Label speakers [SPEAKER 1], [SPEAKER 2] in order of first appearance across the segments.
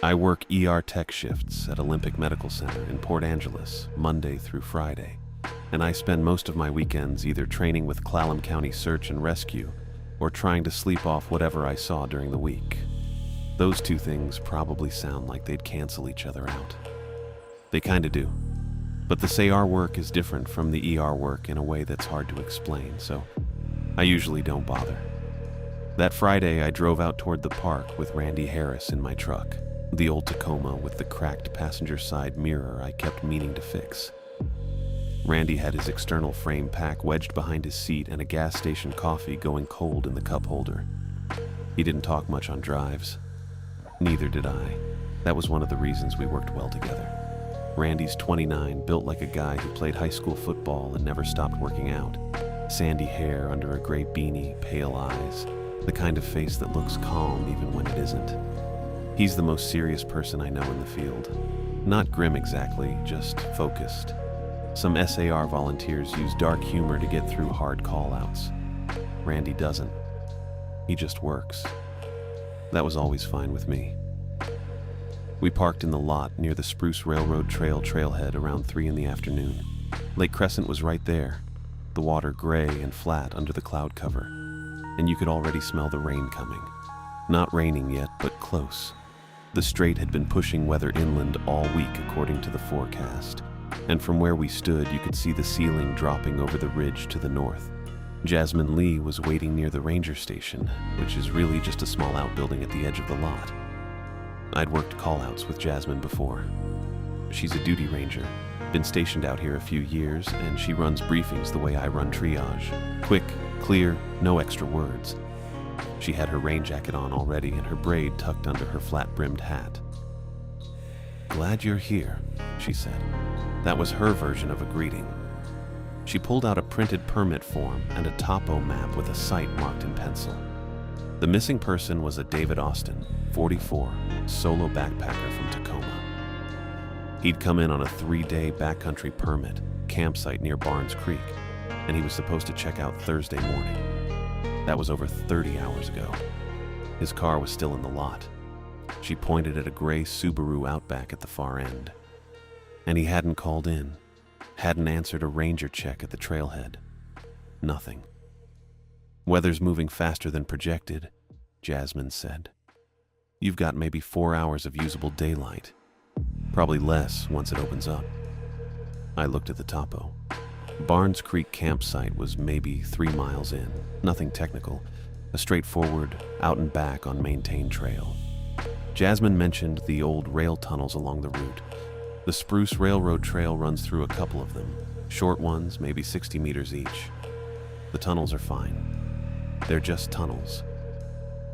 [SPEAKER 1] I work ER tech shifts at Olympic Medical Center in Port Angeles, Monday through Friday, and I spend most of my weekends either training with Clallam County Search and Rescue or trying to sleep off whatever I saw during the week. Those two things probably sound like they'd cancel each other out. They kinda do. But the SAR work is different from the ER work in a way that's hard to explain, so I usually don't bother. That Friday, I drove out toward the park with Randy Harris in my truck, the old Tacoma with the cracked passenger side mirror I kept meaning to fix. Randy had his external frame pack wedged behind his seat and a gas station coffee going cold in the cup holder. He didn't talk much on drives. Neither did I. That was one of the reasons we worked well together. Randy's 29, built like a guy who played high school football and never stopped working out. Sandy hair under a gray beanie, pale eyes, the kind of face that looks calm even when it isn't. He's the most serious person I know in the field. Not grim exactly, just focused. Some SAR volunteers use dark humor to get through hard call-outs. Randy doesn't. He just works. That was always fine with me. We parked in the lot near the Spruce Railroad Trail trailhead around 3 in the afternoon. Lake Crescent was right there, the water gray and flat under the cloud cover, and you could already smell the rain coming. Not raining yet, but close. The strait had been pushing weather inland all week according to the forecast, and from where we stood you could see the ceiling dropping over the ridge to the north. Jasmine Lee was waiting near the ranger station, which is really just a small outbuilding at the edge of the lot. I'd worked call-outs with Jasmine before. She's a duty ranger, been stationed out here a few years, and she runs briefings the way I run triage. Quick, clear, no extra words. She had her rain jacket on already and her braid tucked under her flat-brimmed hat. "Glad you're here," she said. That was her version of a greeting. She pulled out a printed permit form and a topo map with a site marked in pencil. The missing person was a David Austin, 44, solo backpacker from Tacoma. He'd come in on a 3-day backcountry permit, campsite near Barnes Creek, and he was supposed to check out Thursday morning. That was over 30 hours ago. His car was still in the lot. She pointed at a gray Subaru Outback at the far end. And he hadn't called in, hadn't answered a ranger check at the trailhead. Nothing. "Weather's moving faster than projected," Jasmine said. "You've got maybe 4 hours of usable daylight. Probably less once it opens up." I looked at the topo. Barnes Creek campsite was maybe 3 miles in. Nothing technical. A straightforward, out and back on maintained trail. Jasmine mentioned the old rail tunnels along the route. The Spruce Railroad Trail runs through a couple of them. Short ones, maybe 60 meters each. The tunnels are fine. They're just tunnels.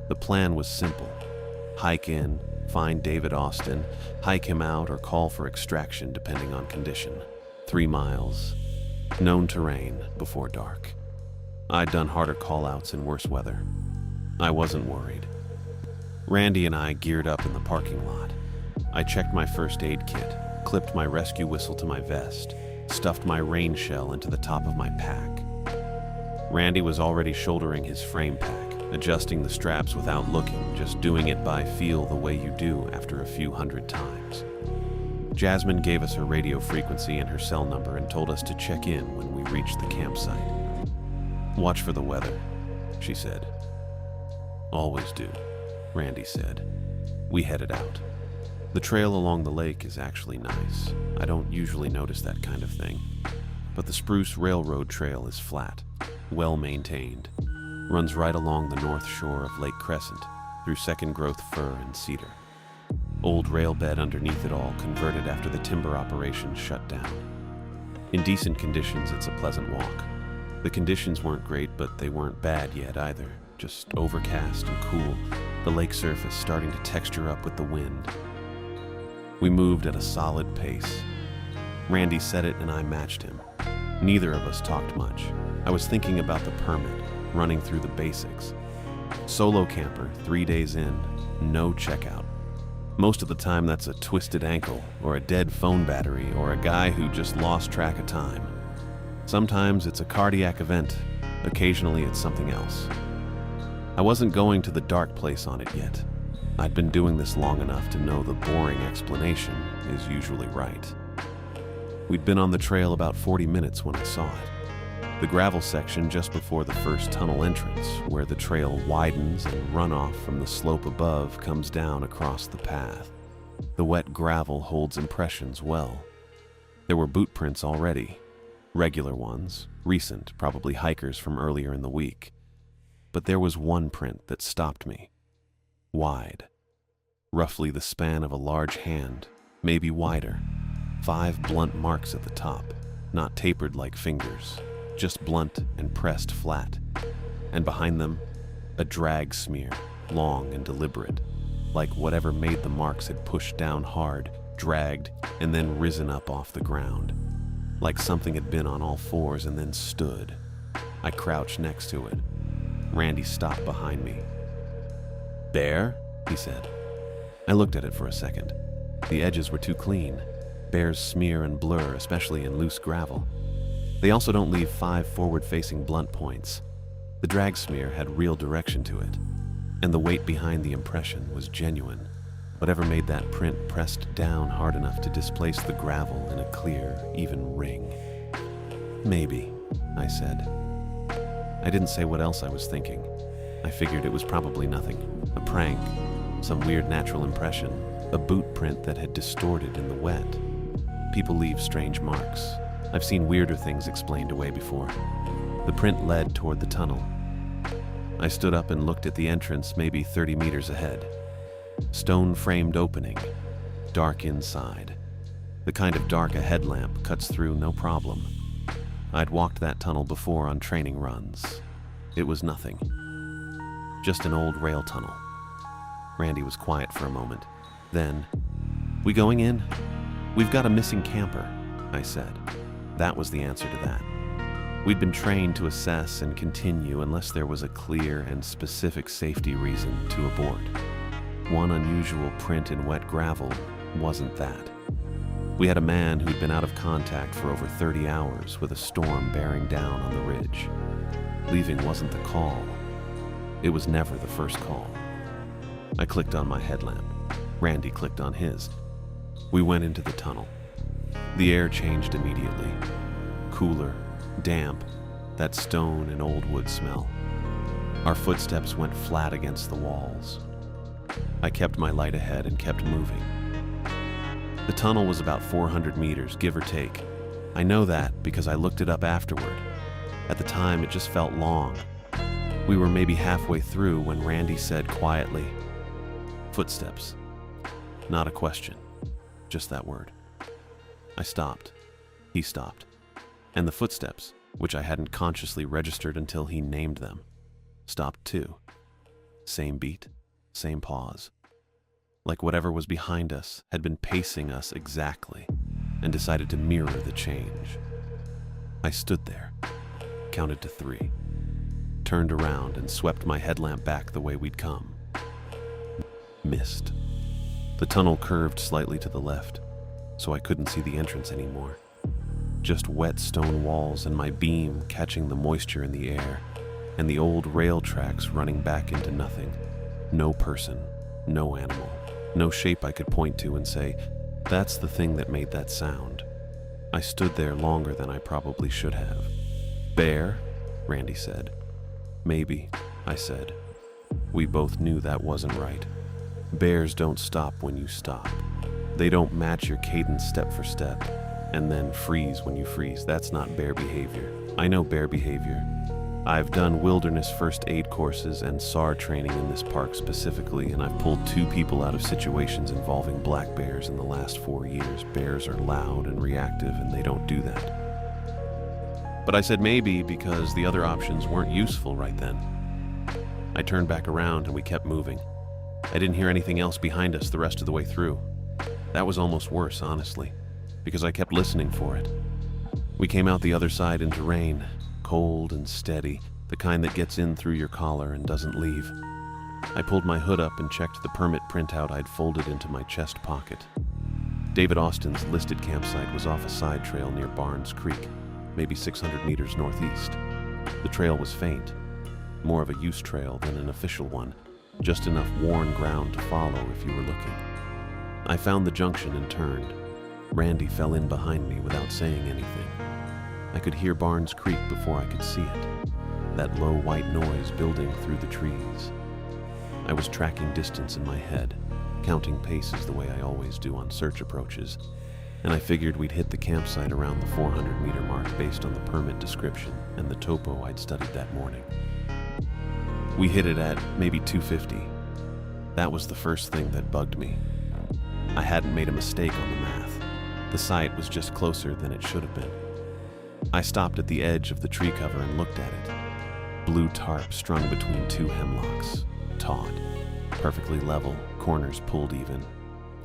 [SPEAKER 1] The plan was simple. Hike in, find David Austin, hike him out or call for extraction depending on condition. 3 miles. Known terrain before dark. I'd done harder call-outs in worse weather. I wasn't worried. Randy and I geared up in the parking lot. I checked my first aid kit, clipped my rescue whistle to my vest, stuffed my rain shell into the top of my pack. Randy was already shouldering his frame pack, adjusting the straps without looking, just doing it by feel the way you do after a few hundred times. Jasmine gave us her radio frequency and her cell number and told us to check in when we reached the campsite. "Watch for the weather," she said. "Always do," Randy said. We headed out. The trail along the lake is actually nice. I don't usually notice that kind of thing. But the Spruce Railroad Trail is flat, well maintained, runs right along the north shore of Lake Crescent through second-growth fir and cedar. Old rail bed underneath it all, converted after the timber operations shut down. In decent conditions, it's a pleasant walk. The conditions weren't great, but they weren't bad yet either. Just overcast and cool, the lake surface starting to texture up with the wind. We moved at a solid pace. Randy said it and I matched him. Neither of us talked much. I was thinking about the permit, running through the basics. Solo camper, 3 days in, no checkout. Most of the time that's a twisted ankle, or a dead phone battery, or a guy who just lost track of time. Sometimes it's a cardiac event, occasionally it's something else. I wasn't going to the dark place on it yet. I'd been doing this long enough to know the boring explanation is usually right. We'd been on the trail about 40 minutes when I saw it. The gravel section just before the first tunnel entrance, where the trail widens and runoff from the slope above comes down across the path. The wet gravel holds impressions well. There were boot prints already, regular ones, recent, probably hikers from earlier in the week. But there was one print that stopped me. Wide. Roughly the span of a large hand, maybe wider. 5 blunt marks at the top, not tapered like fingers, just blunt and pressed flat. And behind them, a drag smear, long and deliberate, like whatever made the marks had pushed down hard, dragged, and then risen up off the ground. Like something had been on all fours and then stood. I crouched next to it. Randy stopped behind me. "Bear?" he said. I looked at it for a second. The edges were too clean. Bears smear and blur, especially in loose gravel. They also don't leave 5 forward-facing blunt points. The drag smear had real direction to it, and the weight behind the impression was genuine. Whatever made that print pressed down hard enough to displace the gravel in a clear, even ring. "Maybe," I said. I didn't say what else I was thinking. I figured it was probably nothing. A prank, some weird natural impression, a boot print that had distorted in the wet. People leave strange marks. I've seen weirder things explained away before. The print led toward the tunnel. I stood up and looked at the entrance maybe 30 meters ahead. Stone-framed opening, dark inside. The kind of dark a headlamp cuts through no problem. I'd walked that tunnel before on training runs. It was nothing. Just an old rail tunnel. Randy was quiet for a moment. Then, "We going in?" "We've got a missing camper," I said. That was the answer to that. We'd been trained to assess and continue unless there was a clear and specific safety reason to abort. One unusual print in wet gravel wasn't that. We had a man who'd been out of contact for over 30 hours with a storm bearing down on the ridge. Leaving wasn't the call. It was never the first call. I clicked on my headlamp. Randy clicked on his. We went into the tunnel. The air changed immediately. Cooler, damp, that stone and old wood smell. Our footsteps went flat against the walls. I kept my light ahead and kept moving. The tunnel was about 400 meters, give or take. I know that because I looked it up afterward. At the time, it just felt long. We were maybe halfway through when Randy said quietly, "Footsteps." Not a question, just that word. I stopped. He stopped. And the footsteps, which I hadn't consciously registered until he named them, stopped too. Same beat, same pause. Like whatever was behind us had been pacing us exactly and decided to mirror the change. I stood there, counted to 3, turned around and swept my headlamp back the way we'd come. Missed. The tunnel curved slightly to the left, so I couldn't see the entrance anymore. Just wet stone walls and my beam catching the moisture in the air, and the old rail tracks running back into nothing. No person, no animal, no shape I could point to and say, "That's the thing that made that sound." I stood there longer than I probably should have. "Bear?" Randy said. "Maybe," I said. We both knew that wasn't right. Bears don't stop when you stop. They don't match your cadence step for step, and then freeze when you freeze. That's not bear behavior. I know bear behavior. I've done wilderness first aid courses and SAR training in this park specifically, and I've pulled 2 people out of situations involving black bears in the last 4 years. Bears are loud and reactive, and they don't do that. But I said maybe because the other options weren't useful right then. I turned back around and we kept moving. I didn't hear anything else behind us the rest of the way through. That was almost worse, honestly, because I kept listening for it. We came out the other side into rain, cold and steady, the kind that gets in through your collar and doesn't leave. I pulled my hood up and checked the permit printout I'd folded into my chest pocket. David Austin's listed campsite was off a side trail near Barnes Creek, maybe 600 meters northeast. The trail was faint, more of a use trail than an official one, just enough worn ground to follow if you were looking. I found the junction and turned. Randy fell in behind me without saying anything. I could hear barns creak before I could see it, that low white noise building through the trees. I was tracking distance in my head, counting paces the way I always do on search approaches, and I figured we'd hit the campsite around the 400-meter mark based on the permit description and the topo I'd studied that morning. We hit it at maybe 250. That was the first thing that bugged me. I hadn't made a mistake on the math. The site was just closer than it should have been. I stopped at the edge of the tree cover and looked at it. Blue tarp strung between two hemlocks, taut, perfectly level, corners pulled even,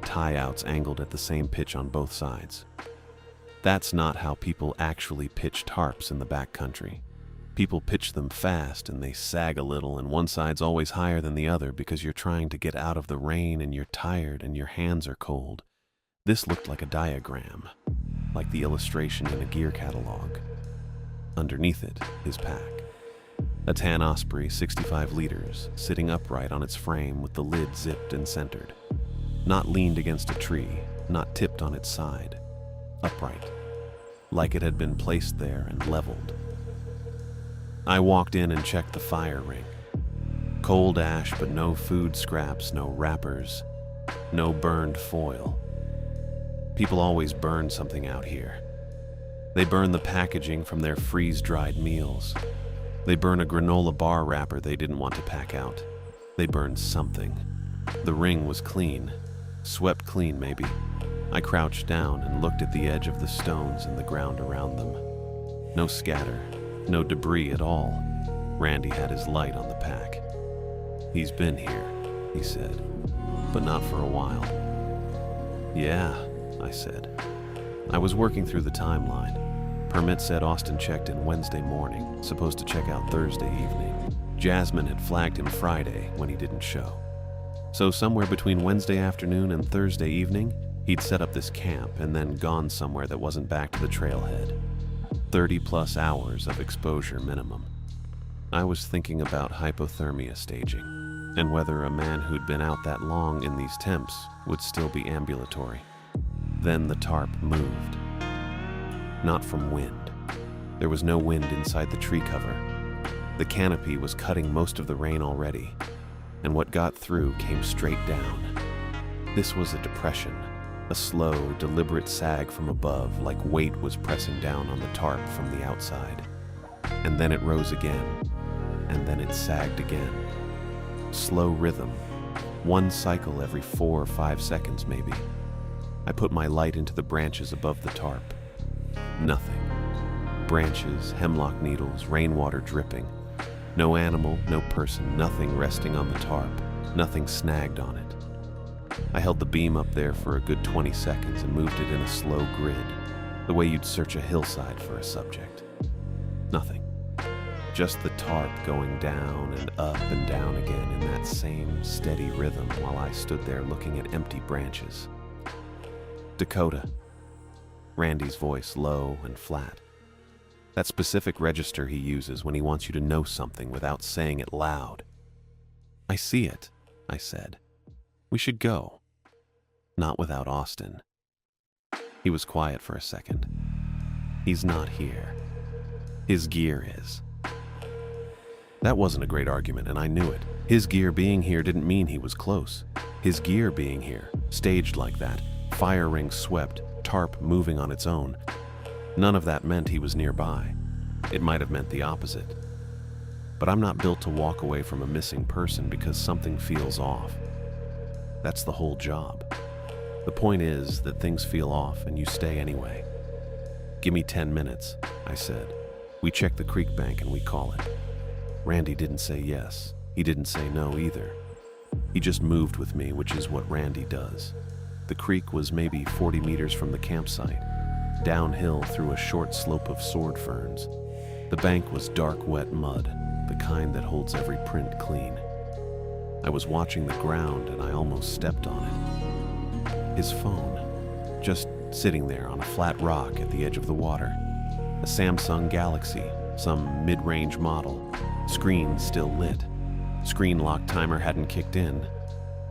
[SPEAKER 1] tie-outs angled at the same pitch on both sides. That's not how people actually pitch tarps in the backcountry. People pitch them fast and they sag a little, and one side's always higher than the other because you're trying to get out of the rain and you're tired and your hands are cold. This looked like a diagram, like the illustration in a gear catalog. Underneath it, his pack. A tan Osprey 65 liters, sitting upright on its frame with the lid zipped and centered. Not leaned against a tree, not tipped on its side. Upright, like it had been placed there and leveled. I walked in and checked the fire ring. Cold ash, but no food scraps, no wrappers, no burned foil. People always burn something out here. They burn the packaging from their freeze-dried meals. They burn a granola bar wrapper they didn't want to pack out. They burn something. The ring was clean. Swept clean, maybe. I crouched down and looked at the edge of the stones and the ground around them. No scatter, no debris at all. Randy had his light on the pack. "He's been here," he said, "but not for a while." "Yeah," I said. I was working through the timeline. Permit said Austin checked in Wednesday morning, supposed to check out Thursday evening. Jasmine had flagged him Friday when he didn't show. So somewhere between Wednesday afternoon and Thursday evening, he'd set up this camp and then gone somewhere that wasn't back to the trailhead. 30+ hours of exposure minimum. I was thinking about hypothermia staging, and whether a man who'd been out that long in these temps would still be ambulatory. Then the tarp moved. Not from wind. There was no wind inside the tree cover. The canopy was cutting most of the rain already, and what got through came straight down. This was a depression, a slow, deliberate sag from above, like weight was pressing down on the tarp from the outside. And then it rose again, and then it sagged again. Slow rhythm, one cycle every 4 or 5 seconds maybe. I put my light into the branches above the tarp. Nothing. Branches, hemlock needles, rainwater dripping. No animal, no person, nothing resting on the tarp, nothing snagged on it. I held the beam up there for a good 20 seconds and moved it in a slow grid, the way you'd search a hillside for a subject. Nothing. Just the tarp going down and up and down again in that same steady rhythm while I stood there looking at empty branches. "Dakota." Randy's voice low and flat. That specific register he uses when he wants you to know something without saying it loud. "I see it," I said. "We should go." "Not without Austin." He was quiet for a second. "He's not here. His gear is." That wasn't a great argument, and I knew it. His gear being here didn't mean he was close. His gear being here, staged like that, fire ring swept, tarp moving on its own, none of that meant he was nearby. It might have meant the opposite. But I'm not built to walk away from a missing person because something feels off. That's the whole job. The point is that things feel off and you stay anyway. "Give me 10 minutes, I said. "We check the creek bank and we call it." Randy didn't say yes. He didn't say no either. He just moved with me, which is what Randy does. The creek was maybe 40 meters from the campsite, downhill through a short slope of sword ferns. The bank was dark, wet mud, the kind that holds every print clean. I was watching the ground and I almost stepped on it. His phone, just sitting there on a flat rock at the edge of the water. A Samsung Galaxy, some mid-range model, screen still lit. Screen lock timer hadn't kicked in.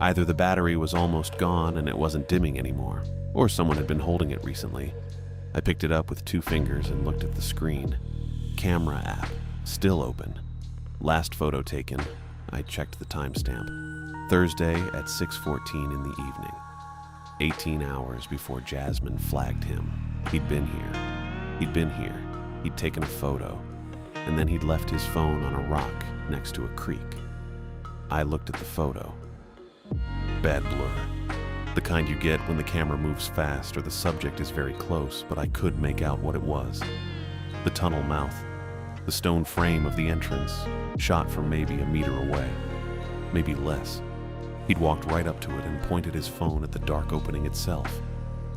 [SPEAKER 1] Either the battery was almost gone and it wasn't dimming anymore, or someone had been holding it recently. I picked it up with 2 fingers and looked at the screen. Camera app, still open. Last photo taken. I checked the timestamp. Thursday at 6:14 in the evening. 18 hours before Jasmine flagged him. He'd been here. He'd taken a photo, and then he'd left his phone on a rock next to a creek. I looked at the photo. Bad blur. The kind you get when the camera moves fast or the subject is very close, but I could make out what it was. The tunnel mouth. The stone frame of the entrance, shot from maybe a meter away. Maybe less. He'd walked right up to it and pointed his phone at the dark opening itself.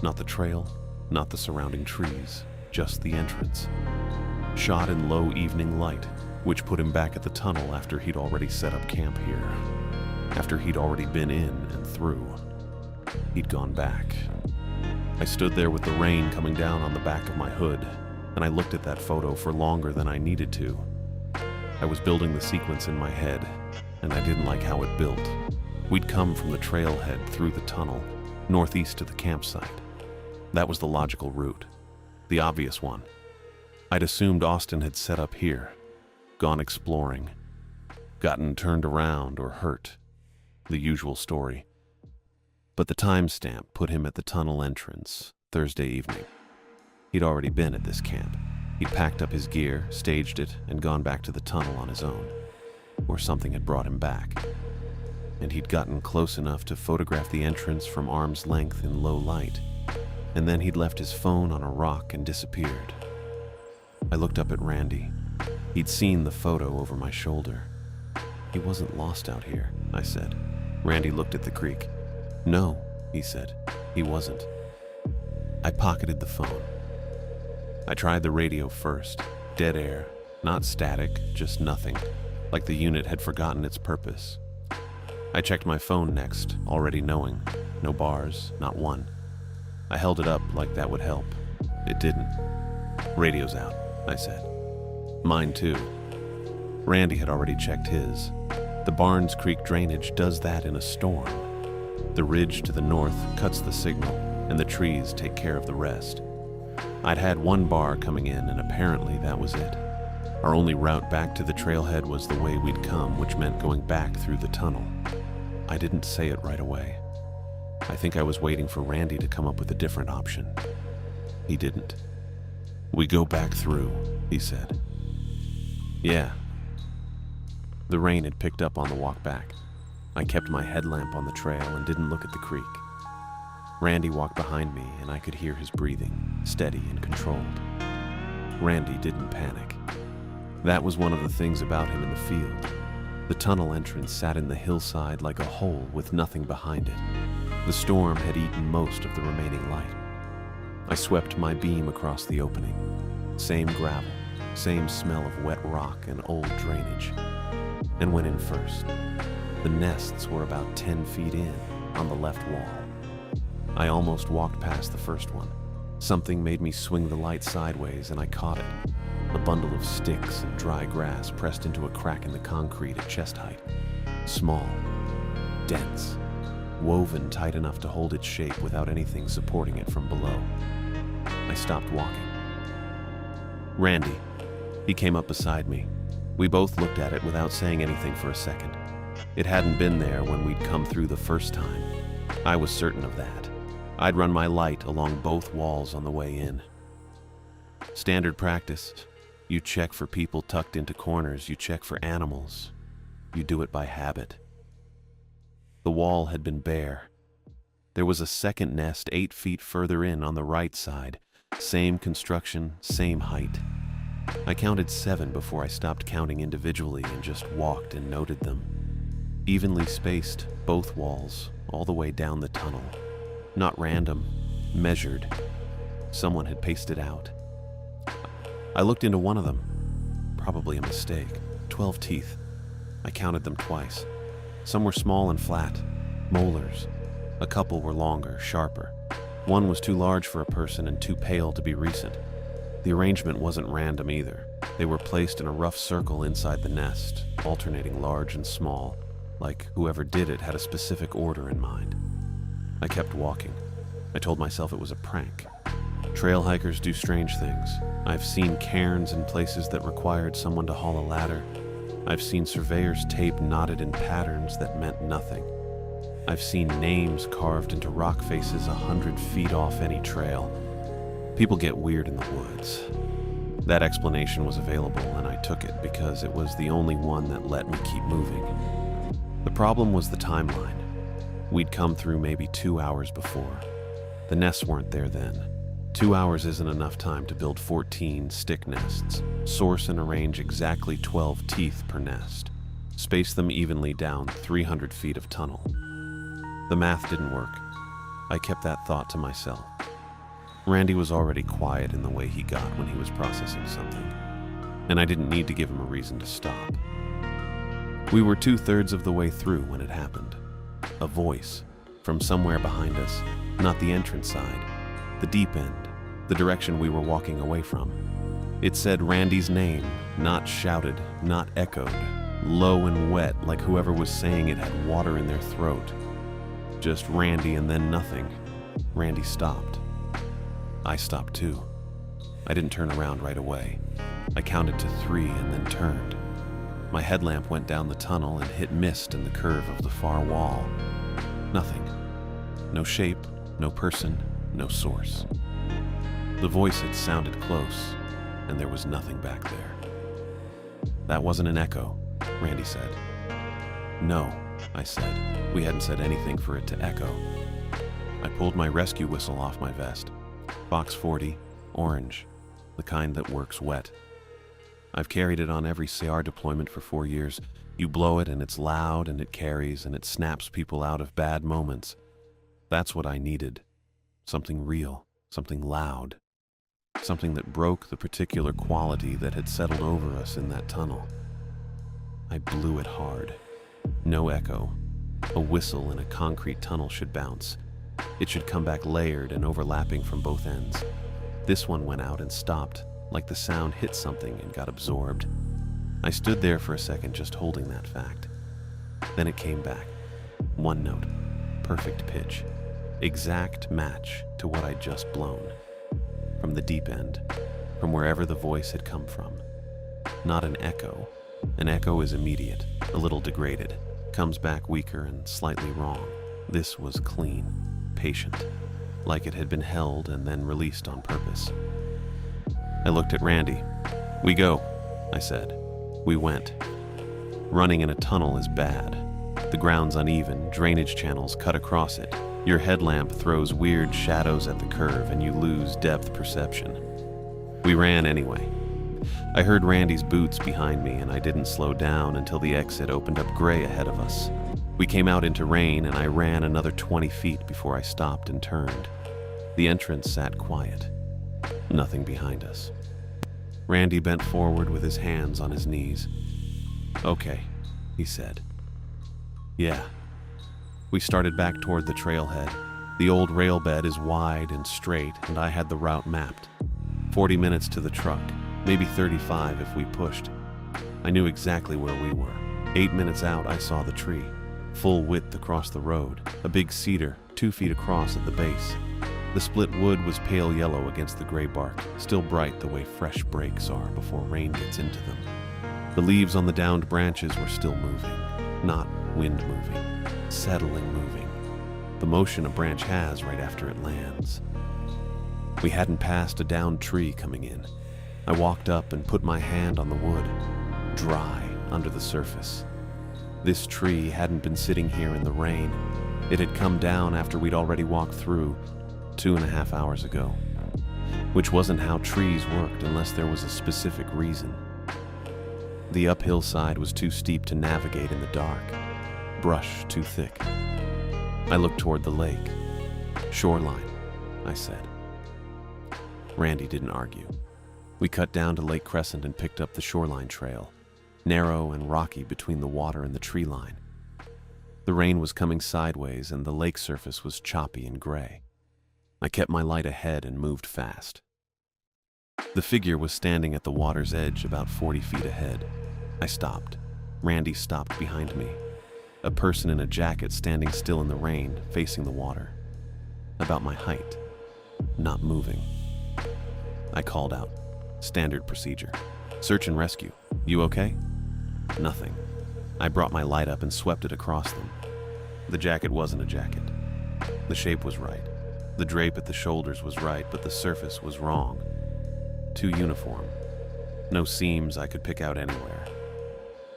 [SPEAKER 1] Not the trail, not the surrounding trees, just the entrance. Shot in low evening light, which put him back at the tunnel after he'd already set up camp here. After he'd already been in and through. He'd gone back. I stood there with the rain coming down on the back of my hood, and I looked at that photo for longer than I needed to. I was building the sequence in my head, and I didn't like how it built. We'd come from the trailhead through the tunnel, northeast to the campsite. That was the logical route, the obvious one. I'd assumed Austin had set up here, gone exploring, gotten turned around or hurt. The usual story. But the timestamp put him at the tunnel entrance, Thursday evening. He'd already been at this camp. He'd packed up his gear, staged it, and gone back to the tunnel on his own. Or something had brought him back. And he'd gotten close enough to photograph the entrance from arm's length in low light. And then he'd left his phone on a rock and disappeared. I looked up at Randy. He'd seen the photo over my shoulder. He wasn't lost out here, I said. Randy looked at the creek. No, he said. He wasn't. I pocketed the phone. I tried the radio first. Dead air. Not static, just nothing. Like the unit had forgotten its purpose. I checked my phone next, already knowing. No bars, not one. I held it up like that would help. It didn't. Radio's out, I said. Mine too. Randy had already checked his. The Barnes Creek drainage does that in a storm. The ridge to the north cuts the signal, and the trees take care of the rest. I'd had 1 bar coming in, and apparently that was it. Our only route back to the trailhead was the way we'd come, which meant going back through the tunnel. I didn't say it right away. I think I was waiting for Randy to come up with a different option. He didn't. We go back through, he said. Yeah. The rain had picked up on the walk back. I kept my headlamp on the trail and didn't look at the creek. Randy walked behind me, and I could hear his breathing, steady and controlled. Randy didn't panic. That was one of the things about him in the field. The tunnel entrance sat in the hillside like a hole with nothing behind it. The storm had eaten most of the remaining light. I swept my beam across the opening. Same gravel, same smell of wet rock and old drainage. And went in first. The nests were about 10 feet in, on the left wall. I almost walked past the first one. Something made me swing the light sideways, and I caught it. A bundle of sticks and dry grass pressed into a crack in the concrete at chest height. Small, dense, woven tight enough to hold its shape without anything supporting it from below. I stopped walking. Randy. He came up beside me. We both looked at it without saying anything for a second. It hadn't been there when we'd come through the first time. I was certain of that. I'd run my light along both walls on the way in. Standard practice. You check for people tucked into corners. You check for animals. You do it by habit. The wall had been bare. There was a second nest 8 feet further in on the right side. Same construction, same height. I counted 7 before I stopped counting individually and just walked and noted them. Evenly spaced, both walls, all the way down the tunnel. Not random, measured. Someone had pasted out. I looked into one of them. Probably a mistake. 12 teeth. I counted them twice. Some were small and flat, molars. A couple were longer, sharper. One was too large for a person and too pale to be recent. The arrangement wasn't random either. They were placed in a rough circle inside the nest, alternating large and small, like whoever did it had a specific order in mind. I kept walking. I told myself it was a prank. Trail hikers do strange things. I've seen cairns in places that required someone to haul a ladder. I've seen surveyors' tape knotted in patterns that meant nothing. I've seen names carved into rock faces 100 feet off any trail. People get weird in the woods. That explanation was available, and I took it because it was the only one that let me keep moving. The problem was the timeline. We'd come through maybe 2 hours before. The nests weren't there then. 2 hours isn't enough time to build 14 stick nests, source and arrange exactly 12 teeth per nest, space them evenly down 300 feet of tunnel. The math didn't work. I kept that thought to myself. Randy was already quiet in the way he got when he was processing something, and I didn't need to give him a reason to stop. We were 2/3 of the way through when it happened. A voice, from somewhere behind us, not the entrance side, the deep end, the direction we were walking away from. It said Randy's name, not shouted, not echoed, low and wet like whoever was saying it had water in their throat. Just Randy and then nothing. Randy stopped. I stopped too. I didn't turn around right away. I counted to 3 and then turned. My headlamp went down the tunnel and hit mist in the curve of the far wall. Nothing. No shape, no person, no source. The voice had sounded close, and there was nothing back there. That wasn't an echo, Randy said. No, I said. We hadn't said anything for it to echo. I pulled my rescue whistle off my vest. Box 40, orange, the kind that works wet. I've carried it on every CR deployment for 4 years. You blow it and it's loud and it carries and it snaps people out of bad moments. That's what I needed. Something real, something loud. Something that broke the particular quality that had settled over us in that tunnel. I blew it hard. No echo. A whistle in a concrete tunnel should bounce. It should come back layered and overlapping from both ends. This one went out and stopped, like the sound hit something and got absorbed. I stood there for a second just holding that fact. Then it came back. One note. Perfect pitch. Exact match to what I'd just blown. From the deep end. From wherever the voice had come from. Not an echo. An echo is immediate, a little degraded, comes back weaker and slightly wrong. This was clean, patient, like it had been held and then released on purpose. I looked at Randy. We go, I said. We went. Running in a tunnel is bad. The ground's uneven, drainage channels cut across it. Your headlamp throws weird shadows at the curve and you lose depth perception. We ran anyway. I heard Randy's boots behind me and I didn't slow down until the exit opened up gray ahead of us. We came out into rain and I ran another 20 feet before I stopped and turned. The entrance sat quiet. Nothing behind us. Randy bent forward with his hands on his knees. Okay, he said. Yeah. We started back toward the trailhead. The old rail bed is wide and straight and I had the route mapped. 40 minutes to the truck, maybe 35 if we pushed. I knew exactly where we were. 8 minutes out I saw the tree. Full width across the road, a big cedar, 2 feet across at the base. The split wood was pale yellow against the gray bark, still bright the way fresh breaks are before rain gets into them. The leaves on the downed branches were still moving, not wind moving, settling moving. The motion a branch has right after it lands. We hadn't passed a downed tree coming in. I walked up and put my hand on the wood, dry under the surface. This tree hadn't been sitting here in the rain. It had come down after we'd already walked through 2.5 hours ago, which wasn't how trees worked unless there was a specific reason. The uphill side was too steep to navigate in the dark, brush too thick. I looked toward the lake. Shoreline, I said. Randy didn't argue. We cut down to Lake Crescent and picked up the shoreline trail, narrow and rocky between the water and the tree line. The rain was coming sideways and the lake surface was choppy and gray. I kept my light ahead and moved fast. The figure was standing at the water's edge about 40 feet ahead. I stopped. Randy stopped behind me. A person in a jacket standing still in the rain, facing the water. About my height. Not moving. I called out. Standard procedure. Search and rescue. You okay? Nothing. I brought my light up and swept it across them. The jacket wasn't a jacket. The shape was right. The drape at the shoulders was right, but the surface was wrong. Too uniform. No seams I could pick out anywhere.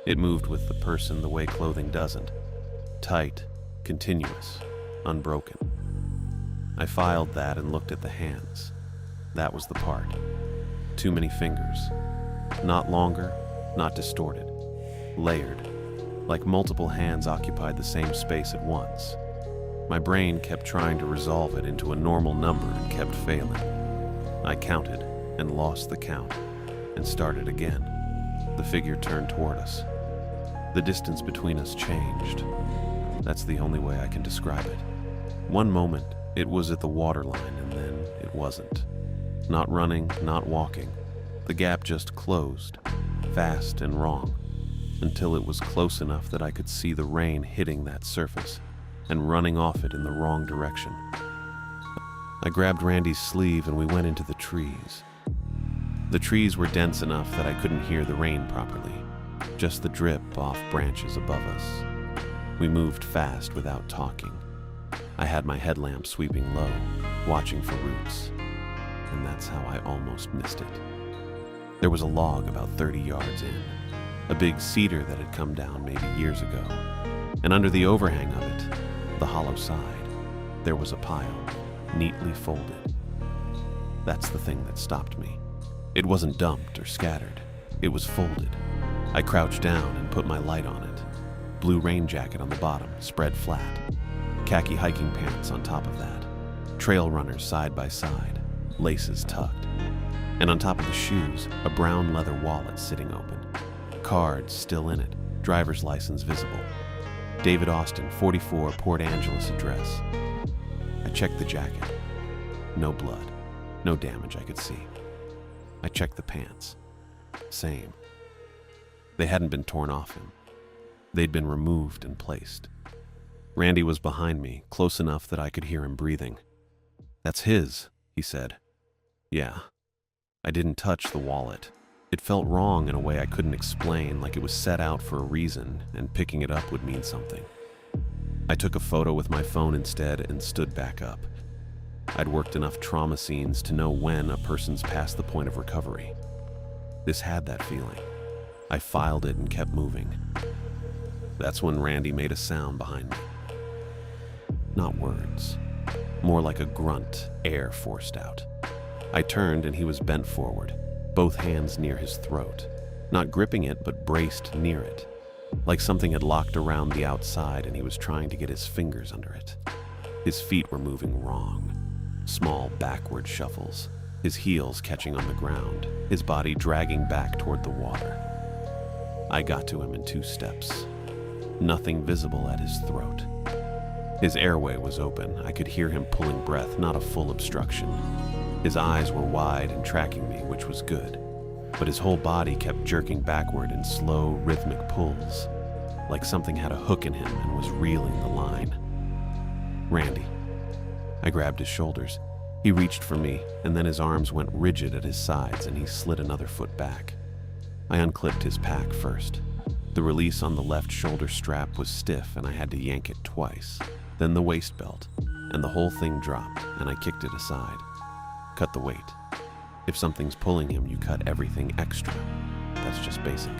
[SPEAKER 1] It moved with the person the way clothing doesn't. Tight, continuous, unbroken. I filed that and looked at the hands. That was the part. Too many fingers. Not longer, not distorted. Layered. Like multiple hands occupied the same space at once. My brain kept trying to resolve it into a normal number and kept failing. I counted and lost the count and started again. The figure turned toward us. The distance between us changed. That's the only way I can describe it. One moment, it was at the waterline, and then it wasn't. Not running, not walking. The gap just closed, fast and wrong, until it was close enough that I could see the rain hitting that surface and running off it in the wrong direction. I grabbed Randy's sleeve and we went into the trees. The trees were dense enough that I couldn't hear the rain properly, just the drip off branches above us. We moved fast without talking. I had my headlamp sweeping low, watching for roots, and that's how I almost missed it. There was a log about 30 yards in, a big cedar that had come down maybe years ago, and under the overhang of it, the hollow side, there was a pile, neatly folded. That's the thing that stopped me. It wasn't dumped or scattered. It was folded. I crouched down and put my light on it. Blue rain jacket on the bottom, spread flat. Khaki hiking pants on top of that. Trail runners side by side, laces tucked. And on top of the shoes, a brown leather wallet sitting open. Cards still in it, driver's license visible. David Austin, 44, Port Angeles address. I checked the jacket. No blood, no damage I could see. I checked the pants. Same. They hadn't been torn off him. They'd been removed and placed. Randy was behind me, close enough that I could hear him breathing. That's his, he said. Yeah. I didn't touch the wallet. It felt wrong in a way I couldn't explain, like it was set out for a reason, and picking it up would mean something. I took a photo with my phone instead and stood back up. I'd worked enough trauma scenes to know when a person's past the point of recovery. This had that feeling. I filed it and kept moving. That's when Randy made a sound behind me. Not words. More like a grunt, air forced out. I turned and he was bent forward, both hands near his throat. Not gripping it, but braced near it. Like something had locked around the outside and he was trying to get his fingers under it. His feet were moving wrong. Small backward shuffles, his heels catching on the ground, his body dragging back toward the water. I got to him in 2 steps. Nothing visible at his throat. His airway was open. I could hear him pulling breath, not a full obstruction. His eyes were wide and tracking me, which was good. But his whole body kept jerking backward in slow, rhythmic pulls, like something had a hook in him and was reeling the line. Randy. I grabbed his shoulders. He reached for me, and then his arms went rigid at his sides and he slid another foot back. I unclipped his pack first. The release on the left shoulder strap was stiff and I had to yank it twice. Then the waist belt, and the whole thing dropped and I kicked it aside. Cut the weight. If something's pulling him, you cut everything extra. That's just basic.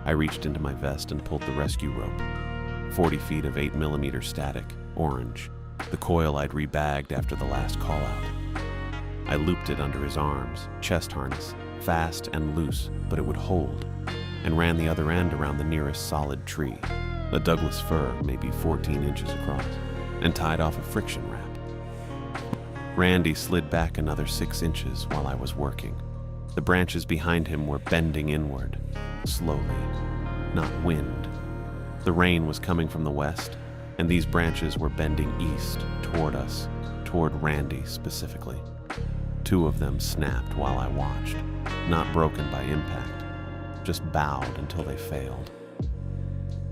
[SPEAKER 1] I reached into my vest and pulled the rescue rope. 40 feet of 8mm static, orange. The coil I'd rebagged after the last call-out. I looped it under his arms, chest harness, fast and loose, but it would hold, and ran the other end around the nearest solid tree, a Douglas fir maybe 14 inches across, and tied off a friction wrap. Randy slid back another 6 inches while I was working. The branches behind him were bending inward, slowly, not wind. The rain was coming from the west, and these branches were bending east toward us, toward Randy specifically. Two of them snapped while I watched, not broken by impact, just bowed until they failed.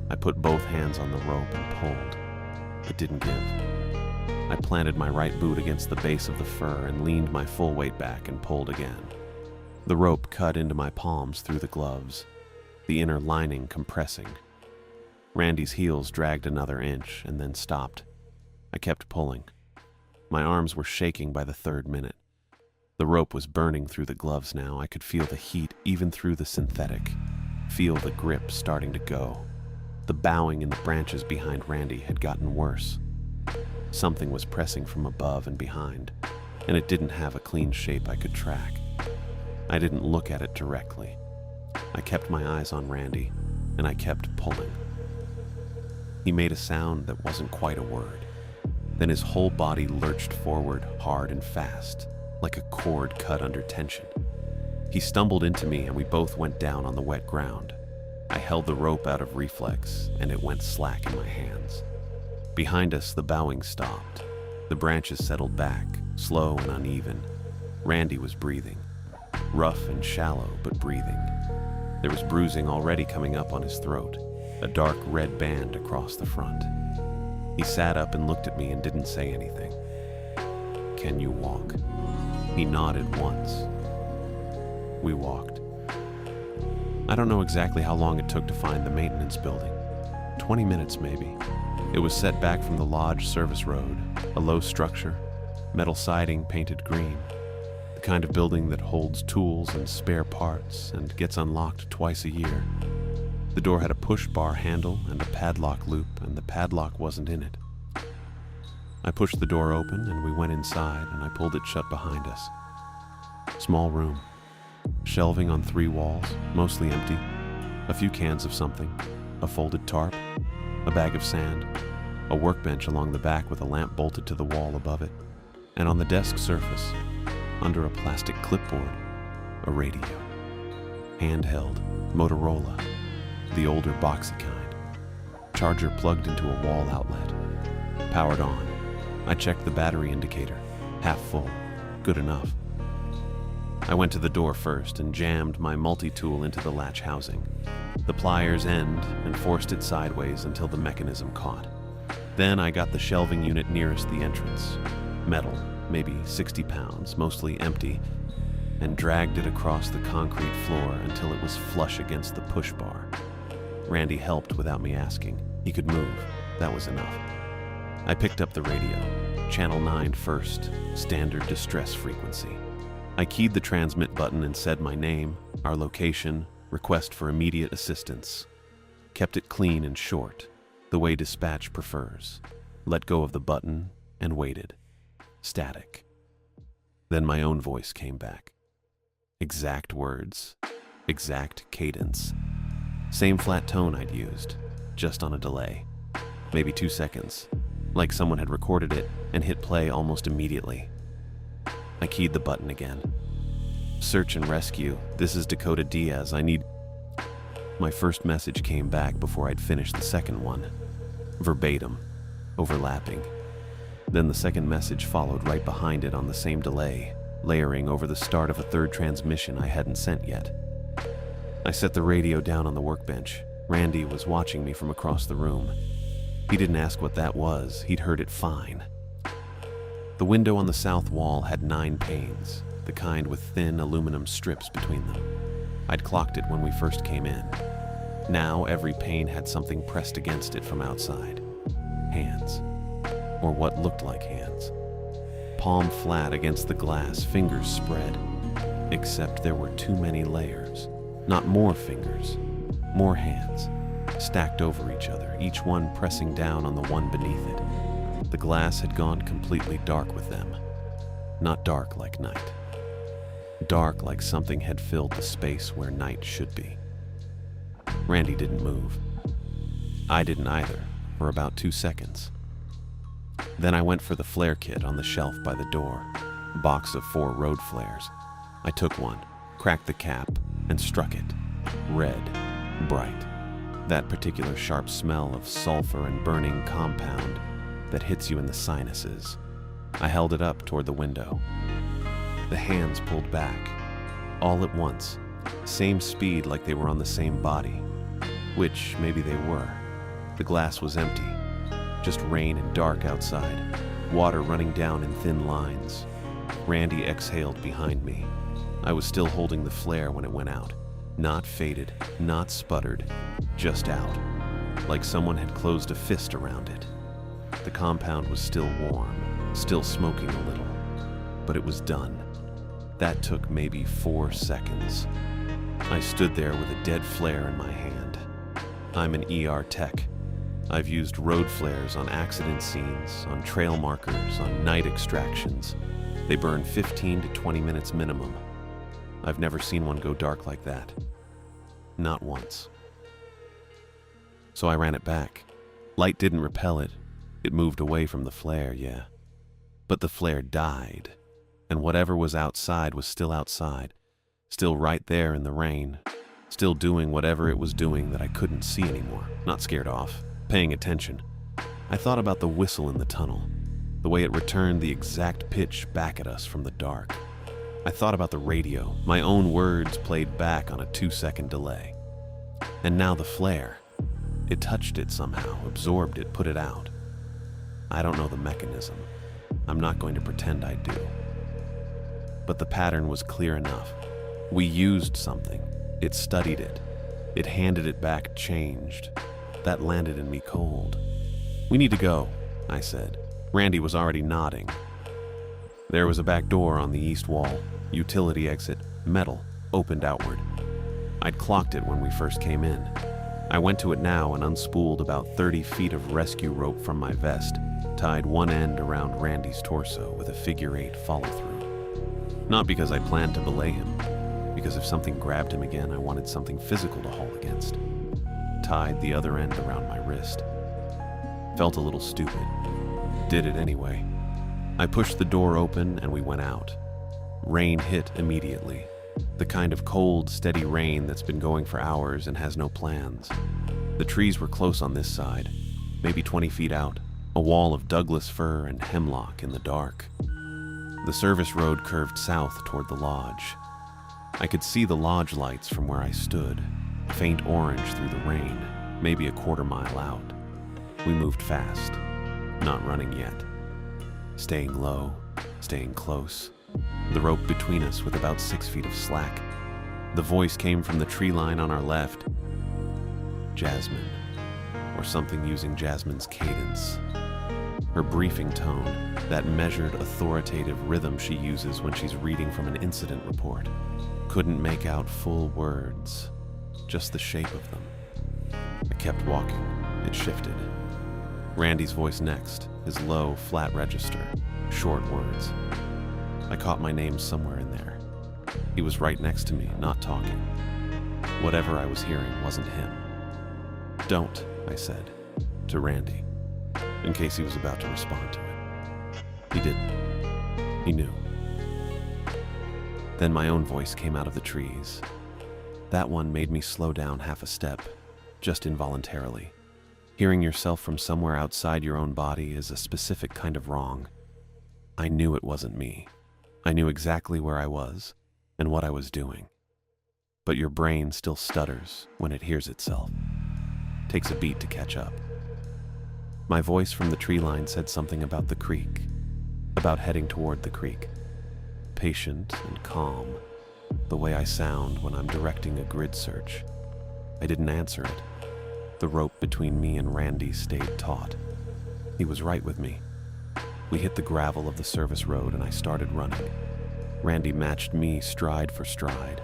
[SPEAKER 1] I put both hands on the rope and pulled. It didn't give. I planted my right boot against the base of the fur and leaned my full weight back and pulled again. The rope cut into my palms through the gloves, the inner lining compressing. Randy's heels dragged another inch and then stopped. I kept pulling. My arms were shaking by the third minute. The rope was burning through the gloves now. I could feel the heat even through the synthetic, feel the grip starting to go. The bowing in the branches behind Randy had gotten worse. Something was pressing from above and behind, and it didn't have a clean shape I could track. I didn't look at it directly. I kept my eyes on Randy, and I kept pulling. He made a sound that wasn't quite a word. Then his whole body lurched forward hard and fast, like a cord cut under tension. He stumbled into me and we both went down on the wet ground. I held the rope out of reflex and it went slack in my hands. Behind us, the bowing stopped. The branches settled back, slow and uneven. Randy was breathing, rough and shallow, but breathing. There was bruising already coming up on his throat, a dark red band across the front. He sat up and looked at me and didn't say anything. "Can you walk?" He nodded once. We walked. I don't know exactly how long it took to find the maintenance building. 20 minutes maybe. It was set back from the lodge service road, a low structure, metal siding painted green, the kind of building that holds tools and spare parts and gets unlocked twice a year. The door had a push bar handle and a padlock loop, and the padlock wasn't in it. I pushed the door open and we went inside, and I pulled it shut behind us. Small room. Shelving on 3 walls, mostly empty. A few cans of something. A folded tarp. A bag of sand. A workbench along the back with a lamp bolted to the wall above it. And on the desk surface, under a plastic clipboard, a radio. Handheld. Motorola. The older boxy kind. Charger plugged into a wall outlet. Powered on. I checked the battery indicator. Half full. Good enough. I went to the door first and jammed my multi-tool into the latch housing, the pliers end, and forced it sideways until the mechanism caught. Then I got the shelving unit nearest the entrance, metal, maybe 60 pounds, mostly empty, and dragged it across the concrete floor until it was flush against the push bar. Randy helped without me asking. He could move. That was enough. I picked up the radio, channel 9 first, standard distress frequency. I keyed the transmit button and said my name, our location, request for immediate assistance. Kept it clean and short, the way dispatch prefers. Let go of the button and waited. Static. Then my own voice came back. Exact words, exact cadence. Same flat tone I'd used, just on a delay. Maybe 2 seconds. Like someone had recorded it and hit play almost immediately. I keyed the button again. Search and rescue. This is Dakota Diaz. I need... My first message came back before I'd finished the second one. Verbatim. Overlapping. Then the second message followed right behind it on the same delay, layering over the start of a third transmission I hadn't sent yet. I set the radio down on the workbench. Randy was watching me from across the room. He didn't ask what that was. He'd heard it fine. The window on the south wall had 9 panes, the kind with thin aluminum strips between them. I'd clocked it when we first came in. Now every pane had something pressed against it from outside. Hands. Or what looked like hands. Palm flat against the glass, fingers spread. Except there were too many layers. Not more fingers, more hands. Stacked over each other, each one pressing down on the one beneath it. The glass had gone completely dark with them. Not dark like night. Dark like something had filled the space where night should be. Randy didn't move. I didn't either, for about 2 seconds. Then I went for the flare kit on the shelf by the door, a box of 4 road flares. I took one, cracked the cap, and struck it. Red, bright. That particular sharp smell of sulfur and burning compound that hits you in the sinuses. I held it up toward the window. The hands pulled back, all at once, same speed like they were on the same body, which maybe they were. The glass was empty, just rain and dark outside, water running down in thin lines. Randy exhaled behind me. I was still holding the flare when it went out. Not faded, not sputtered, just out, like someone had closed a fist around it. The compound was still warm, still smoking a little, but it was done. That took maybe 4 seconds. I stood there with a dead flare in my hand. I'm an ER tech. I've used road flares on accident scenes, on trail markers, on night extractions. They burn 15 to 20 minutes minimum. I've never seen one go dark like that. Not once. So I ran it back. Light didn't repel it. It moved away from the flare, yeah. But the flare died, and whatever was outside was still outside, still right there in the rain, still doing whatever it was doing that I couldn't see anymore, not scared off, paying attention. I thought about the whistle in the tunnel, the way it returned the exact pitch back at us from the dark. I thought about the radio, my own words played back on a 2-second delay. And now the flare. It touched it somehow, absorbed it, put it out. I don't know the mechanism. I'm not going to pretend I do. But the pattern was clear enough. We used something. It studied it. It handed it back changed. That landed in me cold. "We need to go," I said. Randy was already nodding. There was a back door on the east wall, utility exit, metal, opened outward. I'd clocked it when we first came in. I went to it now and unspooled about 30 feet of rescue rope from my vest, tied one end around Randy's torso with a figure-8 follow-through. Not because I planned to belay him, because if something grabbed him again, I wanted something physical to haul against. Tied the other end around my wrist. Felt a little stupid. Did it anyway. I pushed the door open and we went out. Rain hit immediately. The kind of cold, steady rain that's been going for hours and has no plans. The trees were close on this side, maybe 20 feet out, a wall of Douglas fir and hemlock in the dark. The service road curved south toward the lodge. I could see the lodge lights from where I stood, faint orange through the rain, maybe a quarter mile out. We moved fast, not running yet. Staying low, staying close. The rope between us with about 6 feet of slack. The voice came from the tree line on our left. Jasmine, or something using Jasmine's cadence. Her briefing tone, that measured, authoritative rhythm she uses when she's reading from an incident report. Couldn't make out full words, just the shape of them. I kept walking. It shifted. Randy's voice next, his low, flat register, short words. I caught my name somewhere in there. He was right next to me, not talking. Whatever I was hearing wasn't him. "Don't," I said, to Randy, in case he was about to respond to it. He didn't. He knew. Then my own voice came out of the trees. That one made me slow down half a step, just involuntarily. Hearing yourself from somewhere outside your own body is a specific kind of wrong. I knew it wasn't me. I knew exactly where I was and what I was doing. But your brain still stutters when it hears itself. Takes a beat to catch up. My voice from the tree line said something about the creek, about heading toward the creek. Patient and calm, the way I sound when I'm directing a grid search. I didn't answer it. The rope between me and Randy stayed taut. He was right with me. We hit the gravel of the service road and I started running. Randy matched me stride for stride.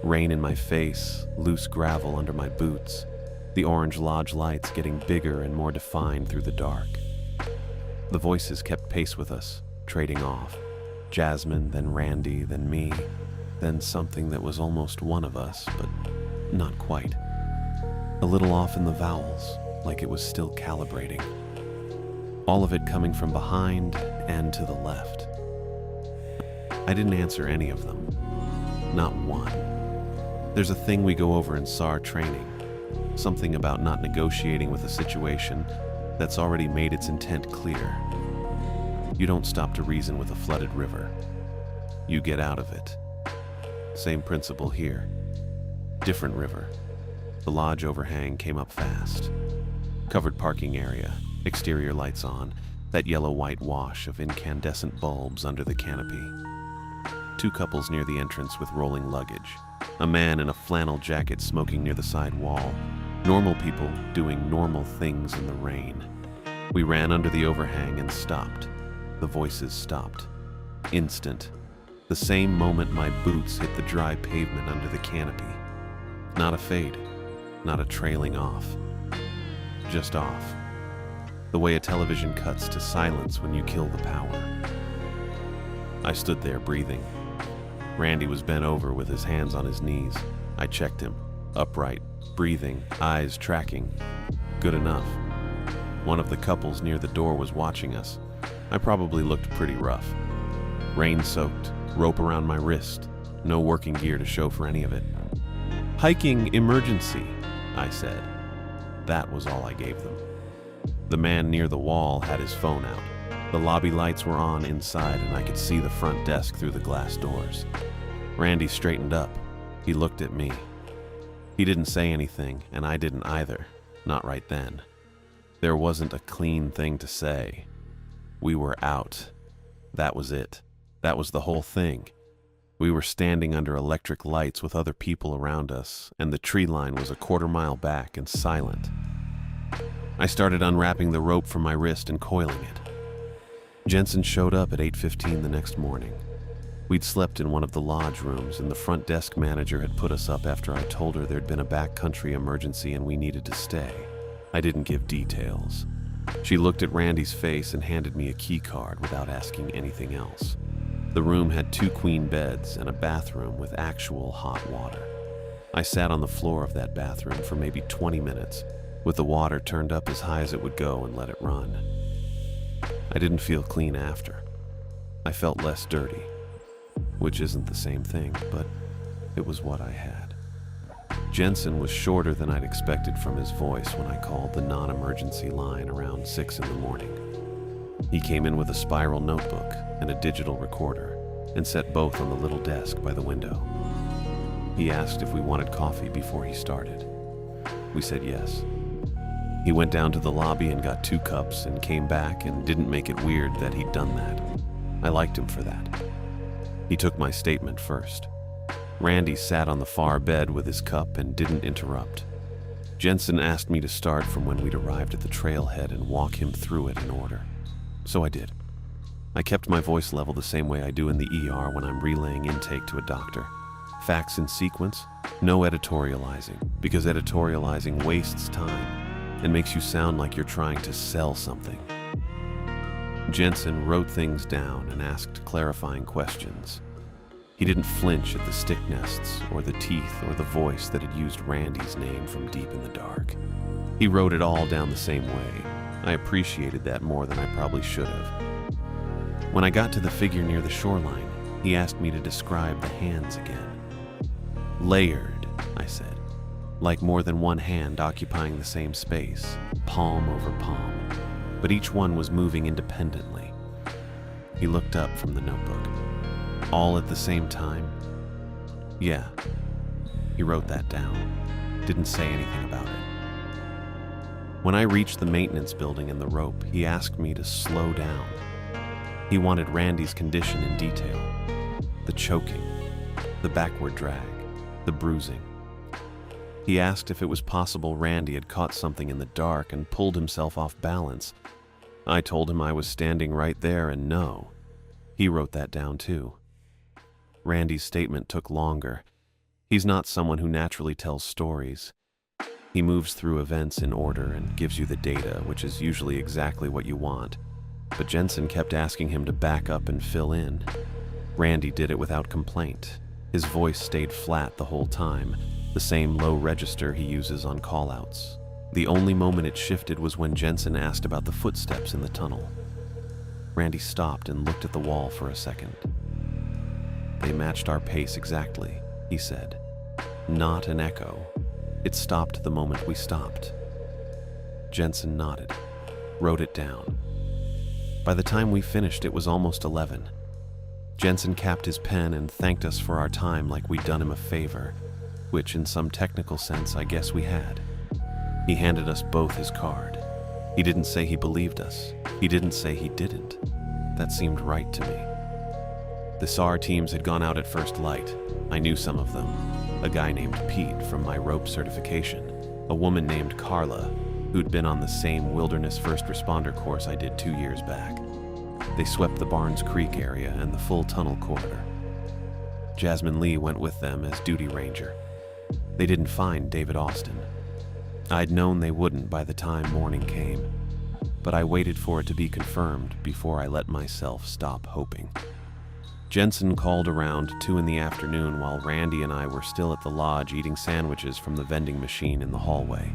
[SPEAKER 1] Rain in my face, loose gravel under my boots, the orange lodge lights getting bigger and more defined through the dark. The voices kept pace with us, trading off. Jasmine, then Randy, then me, then something that was almost one of us, but not quite. A little off in the vowels, like it was still calibrating. All of it coming from behind and to the left. I didn't answer any of them. Not one. There's a thing we go over in SAR training. Something about not negotiating with a situation that's already made its intent clear. You don't stop to reason with a flooded river. you get out of it. Same principle here. Different river. The lodge overhang came up fast. Covered parking area, exterior lights on, that yellow-white wash of incandescent bulbs under the canopy. Two couples near the entrance with rolling luggage. A man in a flannel jacket smoking near the side wall. Normal people doing normal things in the rain. We ran under the overhang and stopped. The voices stopped. Instant. The same moment my boots hit the dry pavement under the canopy. Not a fade. Not a trailing off. Just off. The way a television cuts to silence when you kill the power. I stood there breathing. Randy was bent over with his hands on his knees. I checked him. Upright, breathing, eyes tracking. Good enough. One of the couples near the door was watching us. I probably looked pretty rough. Rain-soaked, rope around my wrist, no working gear to show for any of it. "Hiking emergency," I said. That was all I gave them. The man near the wall had his phone out. The lobby lights were on inside and I could see the front desk through the glass doors. Randy straightened up. He looked at me. He didn't say anything, and I didn't either. Not right then. There wasn't a clean thing to say. We were out. That was it. That was the whole thing. We were standing under electric lights with other people around us, and the tree line was a quarter-mile back and silent. I started unwrapping the rope from my wrist and coiling it. Jensen showed up at 8:15 the next morning. We'd slept in one of the lodge rooms, and the front desk manager had put us up after I told her there'd been a backcountry emergency and we needed to stay. I didn't give details. She looked at Randy's face and handed me a key card without asking anything else. The room had 2 queen beds and a bathroom with actual hot water. I sat on the floor of that bathroom for maybe 20 minutes, with the water turned up as high as it would go and let it run. I didn't feel clean after. I felt less dirty, which isn't the same thing, but it was what I had. Jensen was shorter than I'd expected from his voice when I called the non-emergency line around 6 in the morning. He came in with a spiral notebook and a digital recorder and set both on the little desk by the window. He asked if we wanted coffee before he started. We said yes. He went down to the lobby and got 2 cups and came back and didn't make it weird that he'd done that. I liked him for that. He took my statement first. Randy sat on the far bed with his cup and didn't interrupt. Jensen asked me to start from when we'd arrived at the trailhead and walk him through it in order. So I did. I kept my voice level the same way I do in the ER when I'm relaying intake to a doctor. Facts in sequence, no editorializing, because editorializing wastes time and makes you sound like you're trying to sell something. Jensen wrote things down and asked clarifying questions. He didn't flinch at the stick nests or the teeth or the voice that had used Randy's name from deep in the dark. He wrote it all down the same way. I appreciated that more than I probably should have. When I got to the figure near the shoreline, he asked me to describe the hands again. Layered, I said, like more than one hand occupying the same space, palm over palm, but each one was moving independently. He looked up from the notebook. All at the same time? Yeah. He wrote that down. Didn't say anything about it. When I reached the maintenance building and the rope, he asked me to slow down. He wanted Randy's condition in detail. The choking, the backward drag, the bruising. He asked if it was possible Randy had caught something in the dark and pulled himself off balance. I told him I was standing right there and no. He wrote that down too. Randy's statement took longer. He's not someone who naturally tells stories. He moves through events in order and gives you the data, which is usually exactly what you want. But Jensen kept asking him to back up and fill in. Randy did it without complaint. His voice stayed flat the whole time, the same low register he uses on call-outs. The only moment it shifted was when Jensen asked about the footsteps in the tunnel. Randy stopped and looked at the wall for a second. They matched our pace exactly, he said. Not an echo. It stopped the moment we stopped. Jensen nodded, wrote it down. By the time we finished, it was almost 11. Jensen capped his pen and thanked us for our time like we'd done him a favor, which in some technical sense I guess we had. He handed us both his card. He didn't say he believed us. He didn't say he didn't. That seemed right to me. The SAR teams had gone out at first light. I knew some of them. A guy named Pete from my rope certification. A woman named Carla, who'd been on the same wilderness first responder course I did 2 years back. They swept the Barnes Creek area and the full tunnel corridor. Jasmine Lee went with them as duty ranger. They didn't find David Austin. I'd known they wouldn't by the time morning came, but I waited for it to be confirmed before I let myself stop hoping. Jensen called around 2 in the afternoon while Randy and I were still at the lodge eating sandwiches from the vending machine in the hallway.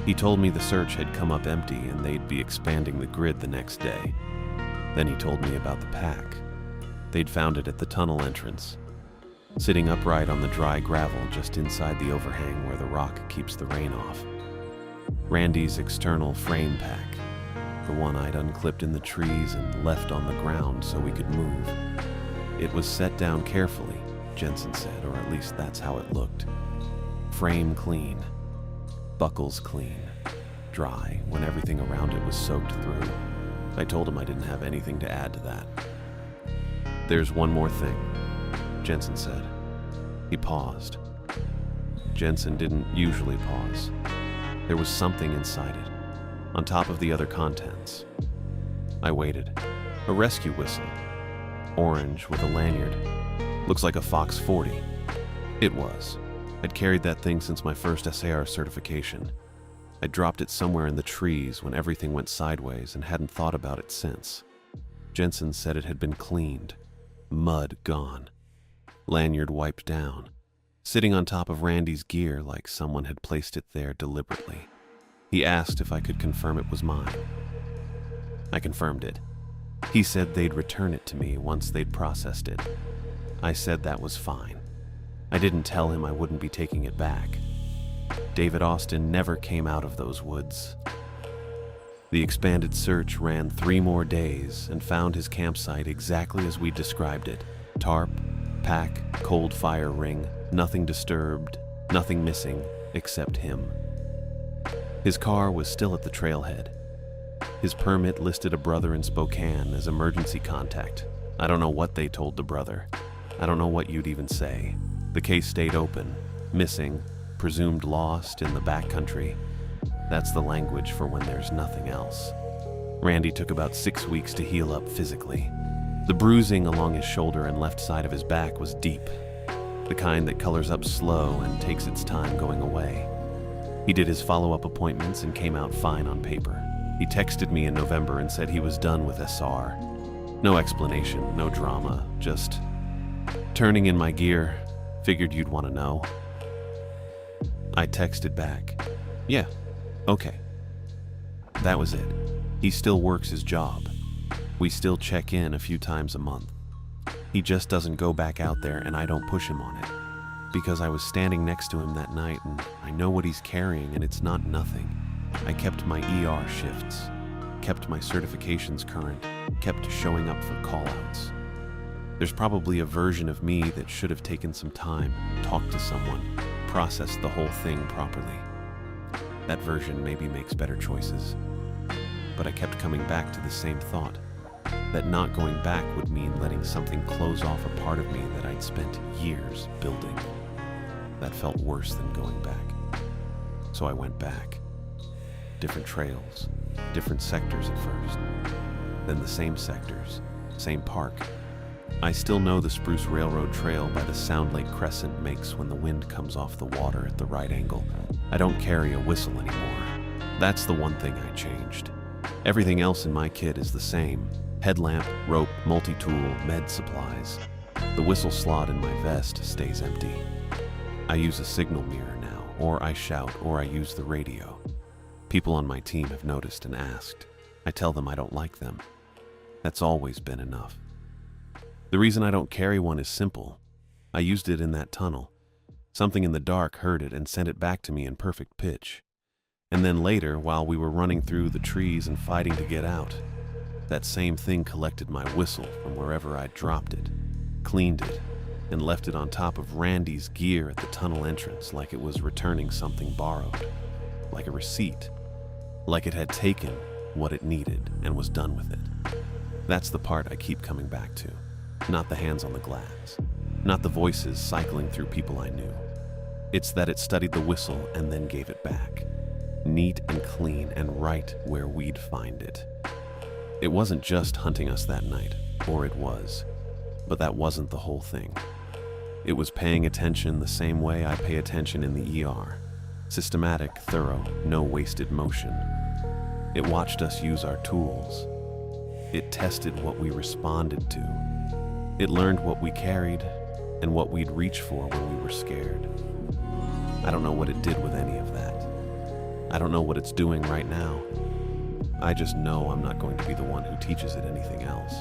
[SPEAKER 1] He told me the search had come up empty and they'd be expanding the grid the next day. Then he told me about the pack. They'd found it at the tunnel entrance, sitting upright on the dry gravel just inside the overhang where the rock keeps the rain off. Randy's external frame pack, the one I'd unclipped in the trees and left on the ground so we could move. It was set down carefully, Jensen said, or at least that's how it looked. Frame clean, buckles clean, dry when everything around it was soaked through. I told him I didn't have anything to add to that. "There's one more thing," Jensen said. He paused. Jensen didn't usually pause. There was something inside it, on top of the other contents. I waited. A rescue whistle. Orange with a lanyard. Looks like a Fox 40. It was. I'd carried that thing since my first SAR certification. I dropped it somewhere in the trees when everything went sideways and hadn't thought about it since. Jensen said it had been cleaned. Mud gone. Lanyard wiped down. Sitting on top of Randy's gear like someone had placed it there deliberately. He asked if I could confirm it was mine. I confirmed it. He said they'd return it to me once they'd processed it. I said that was fine. I didn't tell him I wouldn't be taking it back. David Austin never came out of those woods. The expanded search ran 3 more days and found his campsite exactly as we described it. Tarp, pack, cold fire ring, nothing disturbed, nothing missing except him. His car was still at the trailhead. His permit listed a brother in Spokane as emergency contact. I don't know what they told the brother. I don't know what you'd even say. The case stayed open, missing, presumed lost in the backcountry. That's the language for when there's nothing else. Randy took about 6 weeks to heal up physically. The bruising along his shoulder and left side of his back was deep, the kind that colors up slow and takes its time going away. He did his follow-up appointments and came out fine on paper. He texted me in November and said he was done with SR. No explanation, no drama, just turning in my gear. Figured you'd want to know. I texted back, "Yeah, okay." That was it. He still works his job. We still check in a few times a month. He just doesn't go back out there and I don't push him on it. Because I was standing next to him that night and I know what he's carrying and it's not nothing. I kept my ER shifts, kept my certifications current, kept showing up for call-outs. There's probably a version of me that should have taken some time, talked to someone, processed the whole thing properly. That version maybe makes better choices. But I kept coming back to the same thought, that not going back would mean letting something close off a part of me that I'd spent years building. That felt worse than going back. So I went back. Different trails, different sectors at first. Then the same sectors, same park. I still know the Spruce Railroad Trail by the sound Lake Crescent makes when the wind comes off the water at the right angle. I don't carry a whistle anymore. That's the one thing I changed. Everything else in my kit is the same. Headlamp, rope, multi-tool, med supplies. The whistle slot in my vest stays empty. I use a signal mirror now, or I shout, or I use the radio. People on my team have noticed and asked. I tell them I don't like them. That's always been enough. The reason I don't carry one is simple. I used it in that tunnel. Something in the dark heard it and sent it back to me in perfect pitch. And then later, while we were running through the trees and fighting to get out, that same thing collected my whistle from wherever I'd dropped it. cleaned it, and left it on top of Randy's gear at the tunnel entrance like it was returning something borrowed, like a receipt, like it had taken what it needed and was done with it. That's the part I keep coming back to, not the hands on the glass, not the voices cycling through people I knew. It's that it studied the whistle and then gave it back, neat and clean and right where we'd find it. It wasn't just hunting us that night, or it was, but that wasn't the whole thing. It was paying attention the same way I pay attention in the ER. Systematic, thorough, no wasted motion. It watched us use our tools. It tested what we responded to. It learned what we carried and what we'd reach for when we were scared. I don't know what it did with any of that. I don't know what it's doing right now. I just know I'm not going to be the one who teaches it anything else.